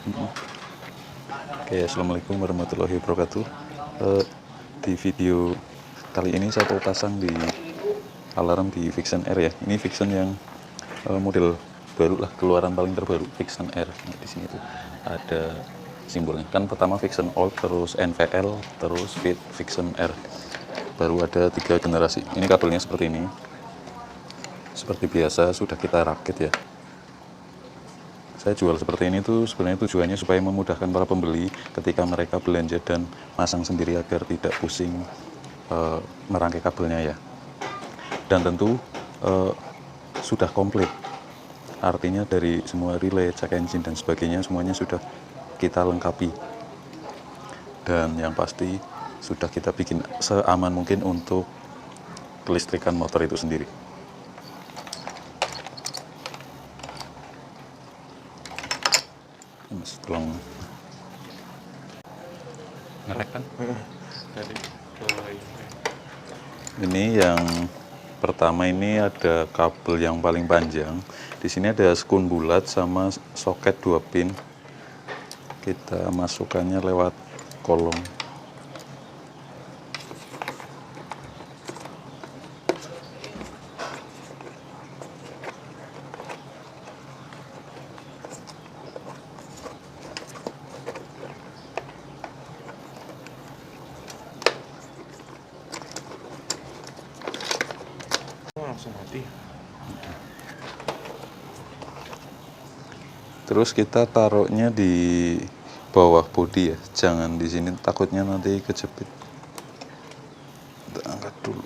Oke, assalamualaikum warahmatullahi wabarakatuh. Di video kali ini saya mau pasang di alarm di Vixen R ya. Ini Vixen yang model baru lah, keluaran paling terbaru, Vixen R. Nah, di sini tuh ada simbolnya. Kan pertama Vixen Old, terus NVL, terus Vixen R. Baru ada 3 generasi. Ini kabelnya seperti ini. Seperti biasa sudah kita rakit ya. Saya jual seperti ini tuh sebenarnya tujuannya supaya memudahkan para pembeli ketika mereka belanja dan masang sendiri agar tidak pusing merangkai kabelnya ya. Dan tentu sudah komplit, artinya dari semua relay, check engine dan sebagainya semuanya sudah kita lengkapi. Dan yang pasti sudah kita bikin seaman mungkin untuk kelistrikan motor itu sendiri. Mas, tolong ngerek kan? Ini yang pertama, ini ada kabel yang paling panjang. Di sini ada skun bulat sama soket 2 pin. Kita masukkannya lewat kolong. Langsung mati. Terus kita taruhnya di bawah bodi ya, jangan di sini, takutnya nanti kejepit. Kita angkat dulu.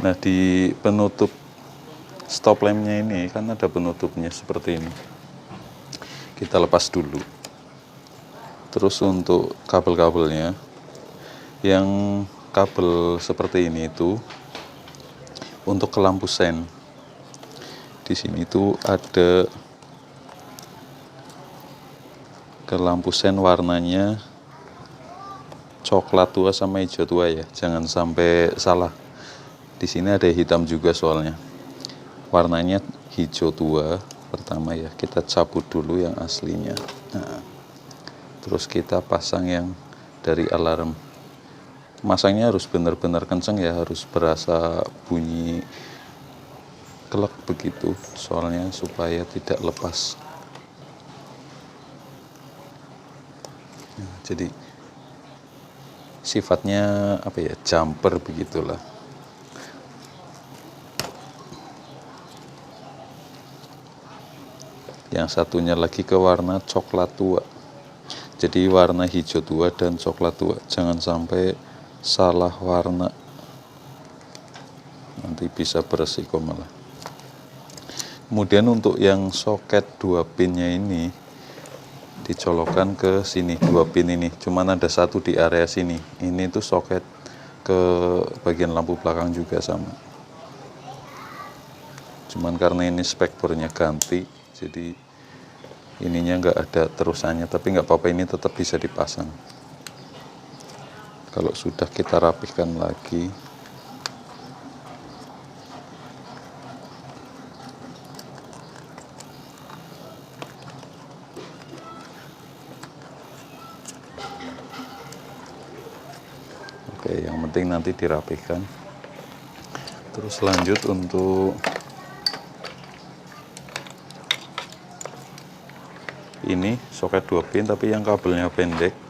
Nah, di penutup stop lampnya ini kan ada penutupnya seperti ini. Kita lepas dulu. Terus untuk kabel-kabelnya, yang kabel seperti ini itu untuk ke lampu sen. Di sini itu ada ke lampu sen warnanya coklat tua sama hijau tua ya, jangan sampai salah. Di sini ada hitam juga soalnya. Warnanya hijau tua pertama ya, kita cabut dulu yang aslinya. Nah, terus kita pasang yang dari alarm. Masangnya harus benar-benar kenceng ya, harus berasa bunyi kelek begitu, soalnya supaya tidak lepas. Nah, jadi sifatnya apa ya, jumper begitulah. Yang satunya lagi ke warna coklat tua. Jadi warna hijau tua dan coklat tua, jangan sampai salah warna, nanti bisa beresiko malah. Kemudian untuk yang soket 2 pinnya ini dicolokkan ke sini, 2 pin ini, cuman ada satu di area sini. Ini tuh soket ke bagian lampu belakang juga sama. Cuman karena ini spektornya ganti, jadi ininya nggak ada terusannya, tapi nggak apa-apa, ini tetap bisa dipasang. Kalau sudah kita rapihkan lagi, oke, yang penting nanti dirapihkan. Terus lanjut untuk ini soket 2 pin tapi yang kabelnya pendek.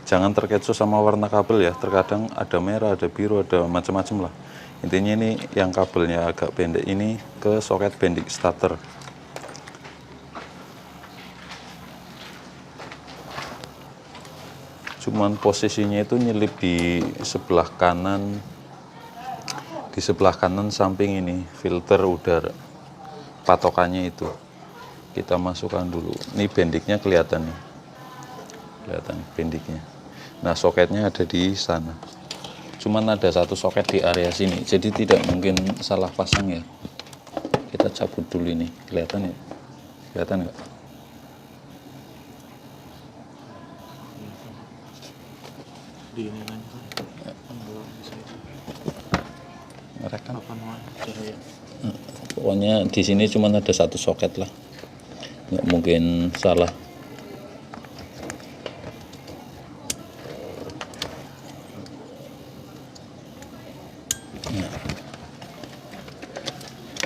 Jangan terkecoh sama warna kabel ya, terkadang ada merah, ada biru, ada macam-macam lah. Intinya ini yang kabelnya agak pendek ini ke soket bending starter. Cuman posisinya itu nyelip di sebelah kanan, samping ini filter udara, patokannya itu kita masukkan dulu. Ini bendingnya kelihatan bendingnya. Nah, soketnya ada di sana, cuman ada satu soket di area sini, jadi tidak mungkin salah pasang ya. Kita cabut dulu ini, kelihatan ya, kelihatan nggak? Di ini aja. tekan. Ya. Pokoknya di sini cuma ada satu soket lah, nggak mungkin salah. Nah,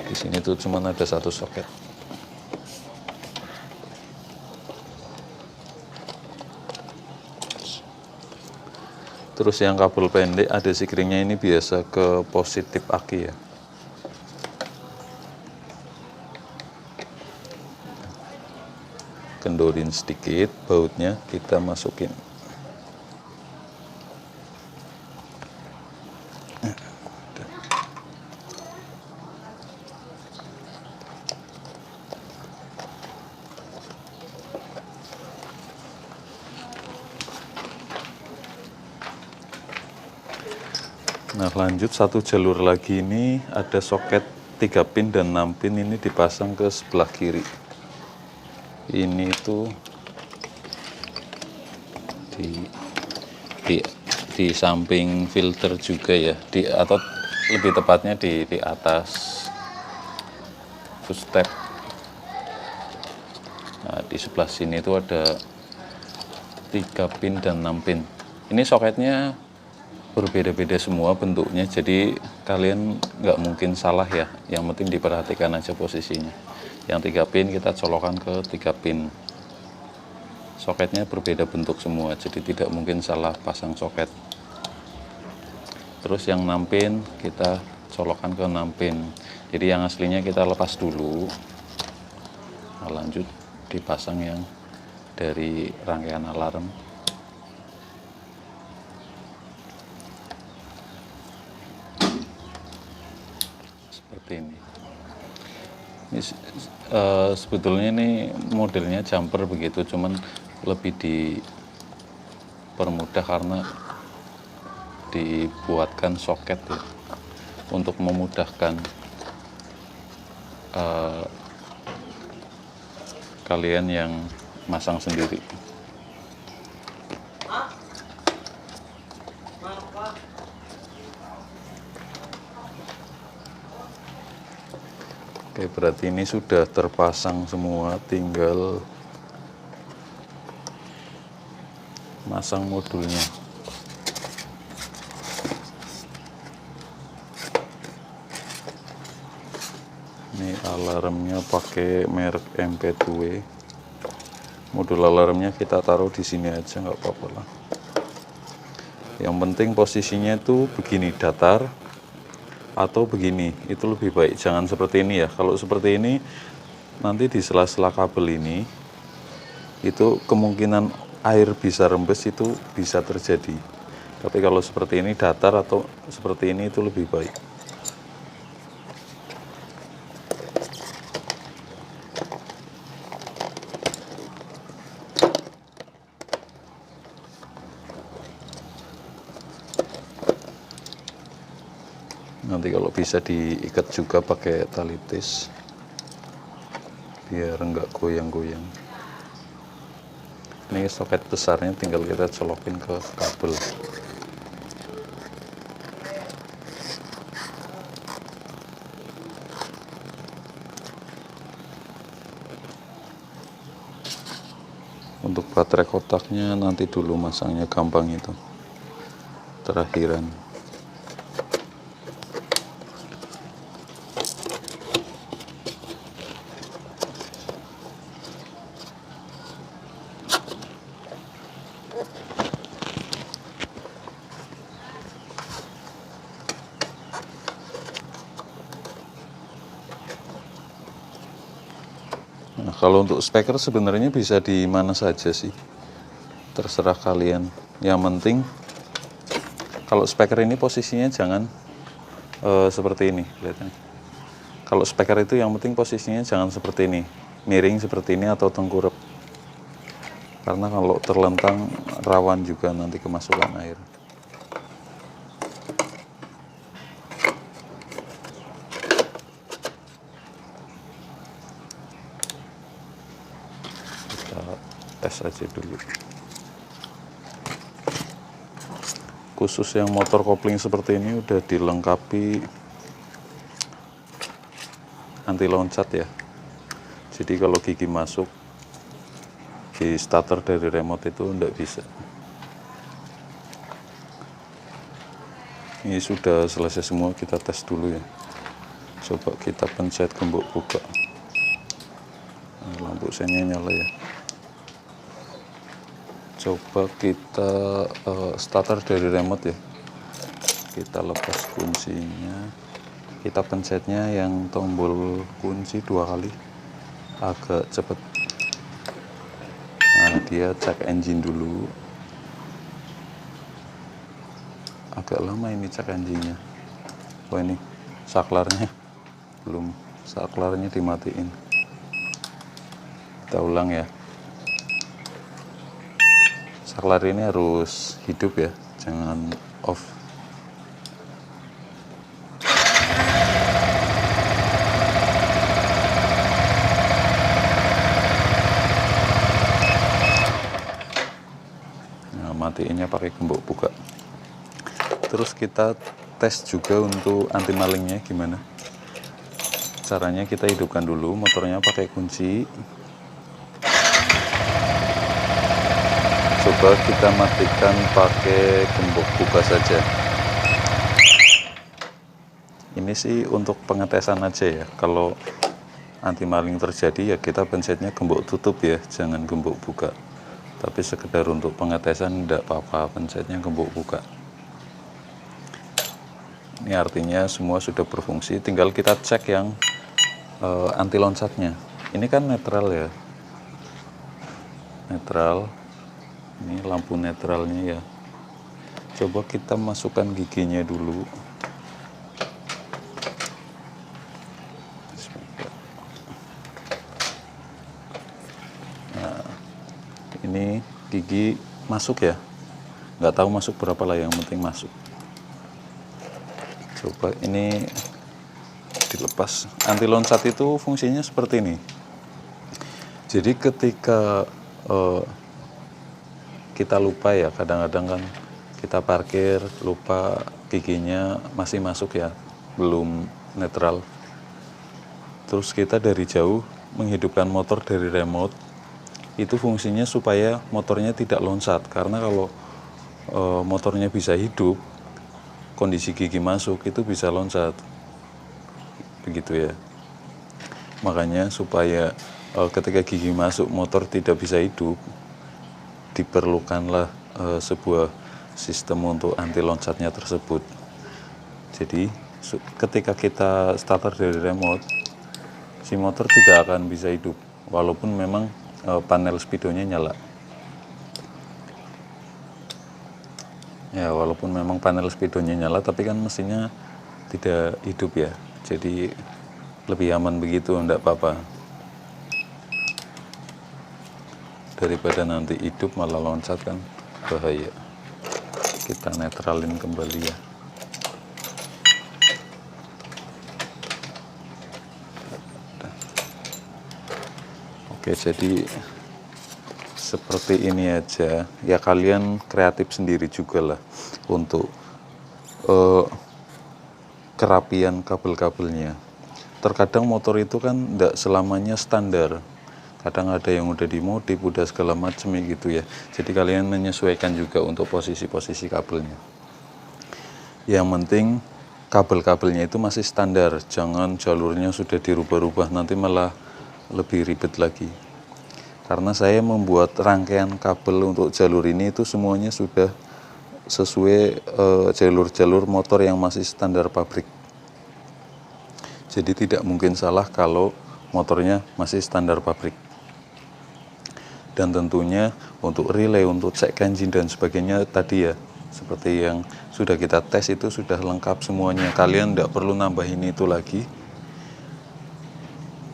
di sini tuh cuma ada satu soket. Terus yang kabel pendek ada sikringnya ini biasa ke positif aki ya. Kendorin sedikit, bautnya kita masukin. Nah lanjut satu jalur lagi, ini ada soket 3 pin dan 6 pin ini dipasang ke sebelah kiri. Ini tuh di samping filter juga ya, atau lebih tepatnya di atas footstep. Nah di sebelah sini tuh ada 3 pin dan 6 pin. Ini soketnya berbeda-beda semua bentuknya, jadi kalian nggak mungkin salah ya. Yang penting diperhatikan aja posisinya. Yang 3 pin kita colokan ke 3 pin. Soketnya berbeda bentuk semua, jadi tidak mungkin salah pasang soket. Terus yang 6 pin kita colokan ke 6 pin. Jadi yang aslinya kita lepas dulu. Nah, lanjut dipasang yang dari rangkaian alarm. Ini sebetulnya ini modelnya jumper begitu, cuman lebih dipermudah karena dibuatkan soket ya, untuk memudahkan kalian yang masang sendiri. Oke, berarti ini sudah terpasang semua, tinggal masang modulnya. Ini alarmnya pakai merek MP2W. Modul alarmnya kita taruh di sini aja, nggak apa-apa lah. Yang penting posisinya itu begini, datar atau begini, itu lebih baik. Jangan seperti ini ya. Kalau seperti ini nanti di sela-sela kabel ini itu kemungkinan air bisa rembes, itu bisa terjadi. Tapi kalau seperti ini datar atau seperti ini itu lebih baik. Nanti kalau bisa diikat juga pakai tali tis biar enggak goyang-goyang. Ini soket besarnya tinggal kita colokin ke kabel. Untuk baterai kotaknya nanti dulu masangnya, gampang itu, terakhiran. Nah, kalau untuk speaker sebenarnya bisa di mana saja sih, terserah kalian. Yang penting kalau speaker ini posisinya jangan seperti ini, lihat nih. Kalau speaker itu yang penting posisinya jangan seperti ini, miring seperti ini atau tengkurap. Karena kalau terlentang rawan juga nanti kemasukan air. Tes aja dulu. Khusus yang motor kopling seperti ini udah dilengkapi anti loncat ya. Jadi kalau gigi masuk di starter dari remote itu enggak bisa. Ini sudah selesai semua, kita tes dulu ya. Coba kita pencet gembok buka. Nah, lampu senya nyala ya. Coba kita starter dari remote ya. Kita lepas kuncinya, kita pencetnya yang tombol kunci 2 kali, agak cepet. Nah, dia cek engine dulu, agak lama ini cek engine-nya. Oh, ini saklarnya belum, saklarnya dimatiin. Kita ulang ya. Saklar ini harus hidup ya, jangan off. Nah, matiinnya pakai gembok buka. Terus kita tes juga untuk anti malingnya gimana. Caranya kita hidupkan dulu motornya pakai kunci. Coba kita matikan pakai gembok buka saja. Ini sih untuk pengetesan aja ya. Kalau anti maling terjadi ya kita pencetnya gembok tutup ya, jangan gembok buka. Tapi sekedar untuk pengetesan tidak apa-apa pencetnya gembok buka. Ini artinya semua sudah berfungsi, tinggal kita cek yang anti loncatnya. Ini kan netral ya, netral. Ini lampu netralnya ya. Coba kita masukkan giginya dulu. Nah, ini gigi masuk ya. Nggak tahu masuk berapa lah, yang penting masuk. Coba ini dilepas. Anti loncat itu fungsinya seperti ini. Jadi ketika kita lupa ya, kadang-kadang kan kita parkir lupa giginya masih masuk ya, belum netral. Terus kita dari jauh menghidupkan motor dari remote, itu fungsinya supaya motornya tidak loncat. Karena kalau motornya bisa hidup, kondisi gigi masuk itu bisa loncat, begitu ya. Makanya supaya ketika gigi masuk motor tidak bisa hidup, diperlukanlah sebuah sistem untuk anti loncatnya tersebut. Jadi ketika kita starter dari remote, si motor tidak akan bisa hidup walaupun memang panel speedonya nyala. Ya, walaupun memang panel speedonya nyala, tapi kan mesinnya tidak hidup ya. Jadi lebih aman begitu, enggak apa-apa. Daripada nanti hidup malah loncat kan bahaya. Kita netralin kembali ya. Oke, jadi seperti ini aja ya, kalian kreatif sendiri juga lah untuk kerapian kabel-kabelnya. Terkadang motor itu kan tidak selamanya standar, kadang ada yang udah dimodif, udah segala macam gitu ya. Jadi kalian menyesuaikan juga untuk posisi-posisi kabelnya. Yang penting kabel-kabelnya itu masih standar, jangan jalurnya sudah dirubah-rubah, nanti malah lebih ribet lagi. Karena saya membuat rangkaian kabel untuk jalur ini itu semuanya sudah sesuai jalur-jalur motor yang masih standar pabrik. Jadi tidak mungkin salah kalau motornya masih standar pabrik. Dan tentunya untuk relay, untuk cek engine dan sebagainya tadi ya, seperti yang sudah kita tes itu sudah lengkap semuanya. Kalian tidak perlu nambahin itu lagi.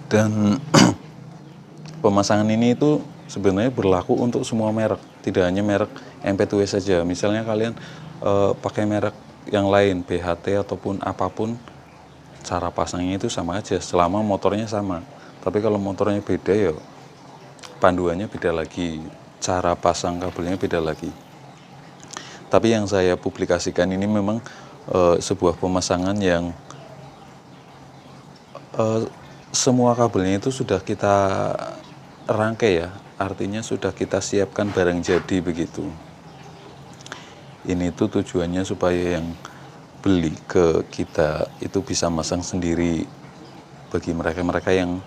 Dan pemasangan ini itu sebenarnya berlaku untuk semua merek, tidak hanya merek MP2W saja. Misalnya kalian pakai merek yang lain, BHT ataupun apapun, cara pasangnya itu sama aja selama motornya sama. Tapi kalau motornya beda ya panduannya beda lagi, cara pasang kabelnya beda lagi. Tapi yang saya publikasikan ini memang sebuah pemasangan yang semua kabelnya itu sudah kita rangkai ya, artinya sudah kita siapkan barang jadi begitu. Ini tuh tujuannya supaya yang beli ke kita itu bisa masang sendiri, bagi mereka-mereka yang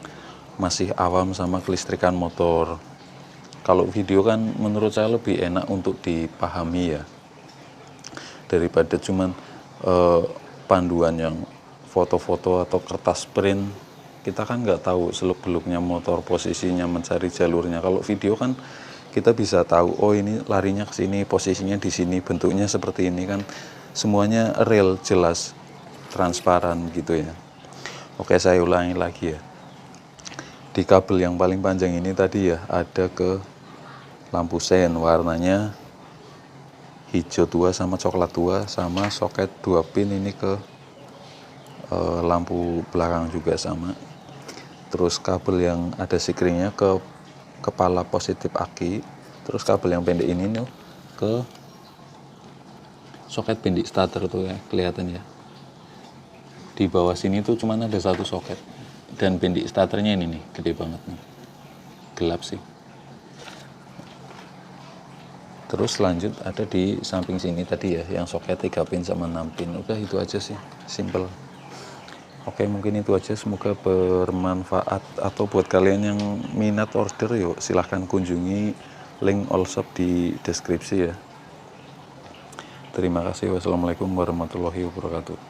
masih awam sama kelistrikan motor. Kalau video kan menurut saya lebih enak untuk dipahami ya, daripada cuman panduan yang foto-foto atau kertas print. Kita kan nggak tahu seluk-beluknya motor, posisinya, mencari jalurnya. Kalau video kan kita bisa tahu, oh ini larinya ke sini, posisinya di sini, bentuknya seperti ini, kan semuanya real, jelas, transparan gitu ya. Oke, saya ulangi lagi ya. Di kabel yang paling panjang ini tadi ya, ada ke lampu sen, warnanya hijau tua sama coklat tua, sama soket 2 pin ini ke lampu belakang juga sama. Terus kabel yang ada sikringnya ke kepala positif aki. Terus kabel yang pendek ini nih ke soket pendek starter tuh ya, kelihatan ya. Di bawah sini tuh cuman ada satu soket, dan pendek starternya ini nih gede banget nih, gelap sih. Terus lanjut ada di samping sini tadi ya, yang soket 3 pin sama 6 pin. Udah itu aja sih, simple. Oke, mungkin itu aja, semoga bermanfaat. Atau buat kalian yang minat order, yuk silahkan kunjungi link all shop di deskripsi ya. Terima kasih. Wassalamualaikum warahmatullahi wabarakatuh.